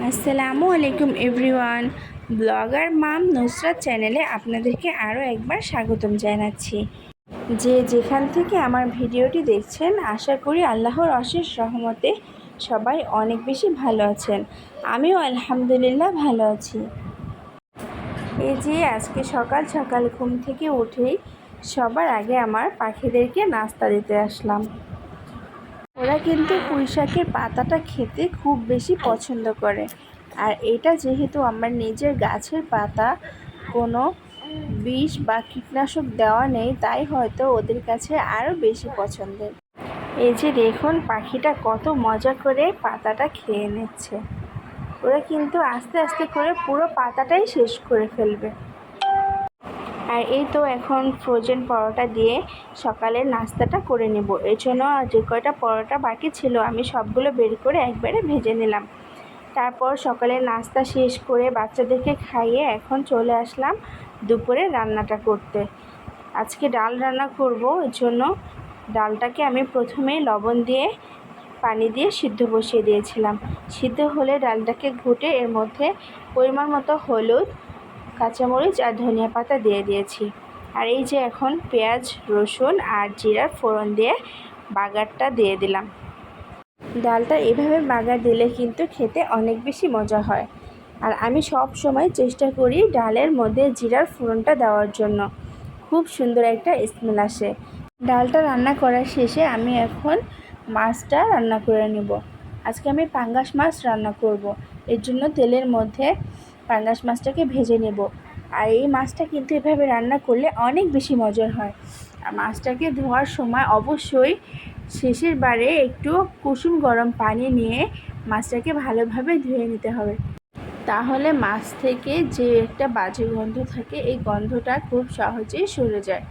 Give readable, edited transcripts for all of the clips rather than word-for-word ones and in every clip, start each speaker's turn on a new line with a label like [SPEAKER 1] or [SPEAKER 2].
[SPEAKER 1] আসসালামু আলাইকুম everyone. Blogger মাম নুসরাত চ্যানেলে আপনাদেরকে আরও একবার স্বাগতম জানাচ্ছি। যে যেখান থেকে আমার ভিডিওটি দেখছেন, আশা করি আল্লাহর অশেষ রহমতে সবাই অনেক বেশি ভালো আছেন। আমিও আলহামদুলিল্লাহ ভালো আছি। এই যে আজকে সকাল সকাল ঘুম থেকে উঠেই সবার আগে আমার পাখিদেরকে নাস্তা দিতে আসলাম। ওরা কিন্তু পুঁইশাকের পাতাটা খেতে খুব বেশি পছন্দ করে, আর এটা যেহেতু আমার নিজের গাছের পাতা, কোনো বিষ বা কীটনাশক দেওয়া নেই, তাই হয়তো ওদের কাছে আরও বেশি পছন্দের। এই যে দেখুন পাখিটা কত মজা করে পাতাটা খেয়ে নিচ্ছে। ওরা কিন্তু আস্তে আস্তে করে পুরো পাতাটাই শেষ করে ফেলবে। আর এই তো এখন ফ্রোজেন পরোটা দিয়ে সকালের নাস্তাটা করে নেব। এর জন্য যে কয়টা পরোটা বাকি ছিল আমি সবগুলো বের করে একবারে ভেজে নিলাম। তারপর সকালের নাস্তা শেষ করে বাচ্চাদেরকে খাইয়ে এখন চলে আসলাম দুপুরে রান্নাটা করতে। আজকে ডাল রান্না করব, এর জন্য ডালটাকে আমি প্রথমেই লবণ দিয়ে পানি দিয়ে সিদ্ধ বসিয়ে দিয়েছিলাম। সিদ্ধ হলে ডালটাকে ঘুটে এর মধ্যে পরিমাণ মতো হলুদ, কাঁচামরিচ আর ধনিয়া পাতা দিয়ে দিয়েছি। আর এই যে এখন পেঁয়াজ, রসুন আর জিরার ফোড়ন দিয়ে বাগারটা দিয়ে দিলাম। ডালটা এভাবে বাগার দিলে কিন্তু খেতে অনেক বেশি মজা হয়। আর আমি সব সময় চেষ্টা করি ডালের মধ্যে জিরার ফোড়নটা দেওয়ার জন্য, খুব সুন্দর একটা স্মেল আসে। ডালটা রান্না করার শেষে আমি এখন মাছটা রান্না করে নেব। আজকে আমি পাঙ্গাস মাছ রান্না করব। এর জন্য তেলের মধ্যে পাঙ্গাস মাছটাকে ভেজে নেব। আর এই মাছটা কিন্তু এভাবে রান্না করলে অনেক বেশি মজার হয়। আর মাছটাকে ধোয়ার সময় অবশ্যই শেষের বারে একটু কুসুম গরম পানি নিয়ে মাছটাকে ভালোভাবে ধুয়ে নিতে হবে। তাহলে মাছ থেকে যে একটা বাজে গন্ধ থাকে, এই গন্ধটা খুব সহজেই সরে যায়।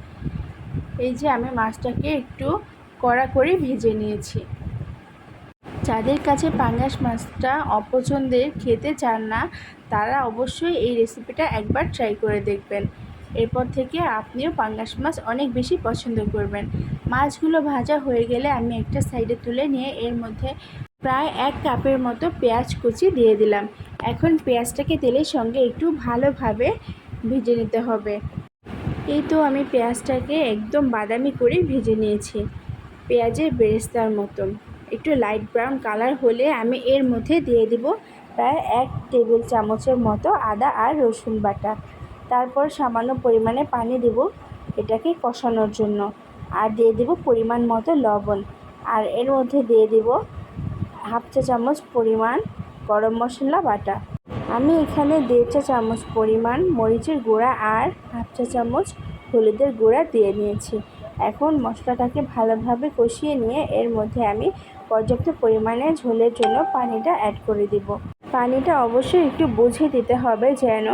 [SPEAKER 1] এই যে আমি মাছটাকে একটু কড়া করে ভেজে নিয়েছি। যাদের কাছে পাঙ্গাস মাছটা অপছন্দের, খেতে চান না, তারা অবশ্যই এই রেসিপিটা একবার ট্রাই করে দেখবেন। এরপর থেকে আপনিও পাঙ্গাস মাছ অনেক বেশি পছন্দ করবেন। মাছগুলো ভাজা হয়ে গেলে আমি একটা সাইডে তুলে নিয়ে এর মধ্যে প্রায় 1 কাপের মতো পেঁয়াজ কুচি দিয়ে দিলাম। এখন পেঁয়াজটাকে তেলের সঙ্গে একটু ভালোভাবে ভেজে নিতে হবে। এই তো আমি পেঁয়াজটাকে একদম বাদামি করে ভেজে নিয়েছি, পেঁয়াজের বেরেস্তার মতন। একটু লাইট ব্রাউন কালার হলে আমি এর মধ্যে দিয়ে দিব প্রায় 1 টেবিল চামচের মতো আদা আর রসুন বাটা। তারপর সামান্য পরিমাণে পানি দেব এটাকে কষানোর জন্য, আর দিয়ে দেব পরিমাণ মতো লবণ। আর এর মধ্যে দিয়ে দেব 1/2 চা চামচ পরিমাণ গরম মশলা বাটা। আমি এখানে 1.5 চা চামচ পরিমাণ মরিচের গুঁড়া আর 1/2 চা চামচ হলুদের গুঁড়া দিয়ে নিয়েছি। এখন মশলাটাকে ভালোভাবে কষিয়ে নিয়ে এর মধ্যে আমি পর্যাপ্ত পরিমাণে ঝোলের জন্য পানিটা অ্যাড করে দিব। পানিটা অবশ্যই একটু বুঝে দিতে হবে যেন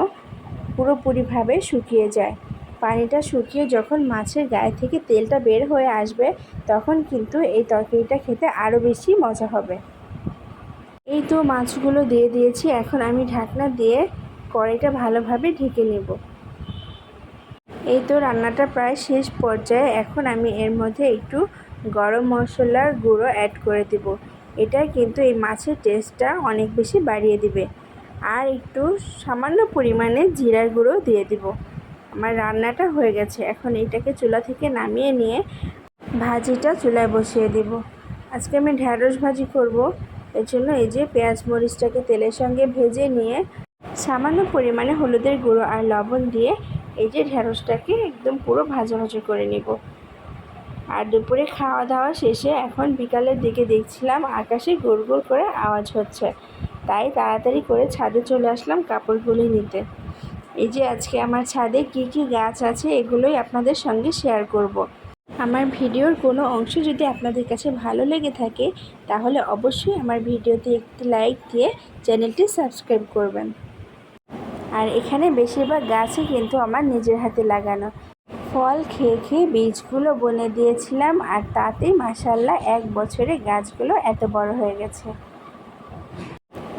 [SPEAKER 1] পুরোপুরিভাবে শুকিয়ে যায়। পানিটা শুকিয়ে যখন মাছের গায়ে থেকে তেলটা বের হয়ে আসবে, তখন কিন্তু এই তরকারিটা খেতে আরও বেশি মজা হবে। এই তো মাছগুলো দিয়ে দিয়েছি। এখন আমি ঢাকনা দিয়ে কড়াইটা ভালোভাবে ঢেকে নেব। এই তো রান্নাটা প্রায় শেষ পর্যায়ে। এখন আমি এর মধ্যে একটু গরম মশলার গুঁড়ো অ্যাড করে দেব। এটা কিন্তু এই মাছের টেস্টটা অনেক বেশি বাড়িয়ে দিবে। আর একটু সামান্য পরিমাণে জিরার গুঁড়ো দিয়ে দেব। আমার রান্নাটা হয়ে গেছে। এখন এটাকে চুলা থেকে নামিয়ে নিয়ে ভাজিটা চুলায় বসিয়ে দেব। আজকে আমি ঢ্যাঁড়স ভাজি করব। এর জন্য এই যে পেঁয়াজ মরিচটাকে তেলের সঙ্গে ভেজে নিয়ে সামান্য পরিমাণে হলুদের গুঁড়ো আর লবণ দিয়ে এই যে ঢ্যাঁড়সটাকে একদম পুরো ভাজা ভাজা করে নেব। আর দুপুরে খাওয়া দাওয়া শেষে এখন বিকালের দিকে দেখছিলাম আকাশে গোল গোল করে আওয়াজ হচ্ছে, তাই তাড়াতাড়ি করে ছাদে চলে আসলাম কাপড়গুলি নিতে। এই যে আজকে আমার ছাদে কি কি গাছ আছে এগুলোই আপনাদের সঙ্গে শেয়ার করব। আমার ভিডিওর কোনো অংশ যদি আপনাদের কাছে ভালো লেগে থাকে, তাহলে অবশ্যই আমার ভিডিওতে একটি লাইক দিয়ে চ্যানেলটি সাবস্ক্রাইব করবেন। আর এখানে বেশিরভাগ গাছই কিন্তু আমার নিজের হাতে লাগানো। ফল খেয়ে খেয়ে বীজগুলো বুনে দিয়েছিলাম, আর তাতেই মাশাআল্লাহ 1 বছরে গাছগুলো এত বড় হয়ে গেছে।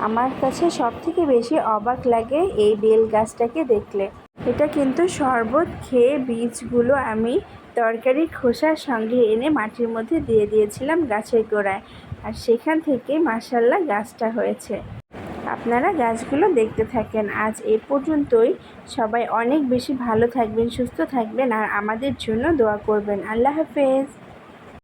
[SPEAKER 1] আমার কাছে সবথেকে বেশি অবাক লাগে এই বেল গাছটাকে দেখলে। এটা কিন্তু শরবত খেয়ে বীজগুলো আমি তরকারির খোসার সঙ্গে এনে মাটির মধ্যে দিয়ে দিয়েছিলাম গাছের গোড়ায়, আর সেখান থেকে মাশাআল্লাহ গাছটা হয়েছে। আপনারা গাছগুলো দেখতে থাকেন। আজ এ পর্যন্তই। সবাই অনেক বেশি ভালো থাকবেন, সুস্থ থাকবেন আর আমাদের জন্য দোয়া করবেন। আল্লাহ হাফেজ।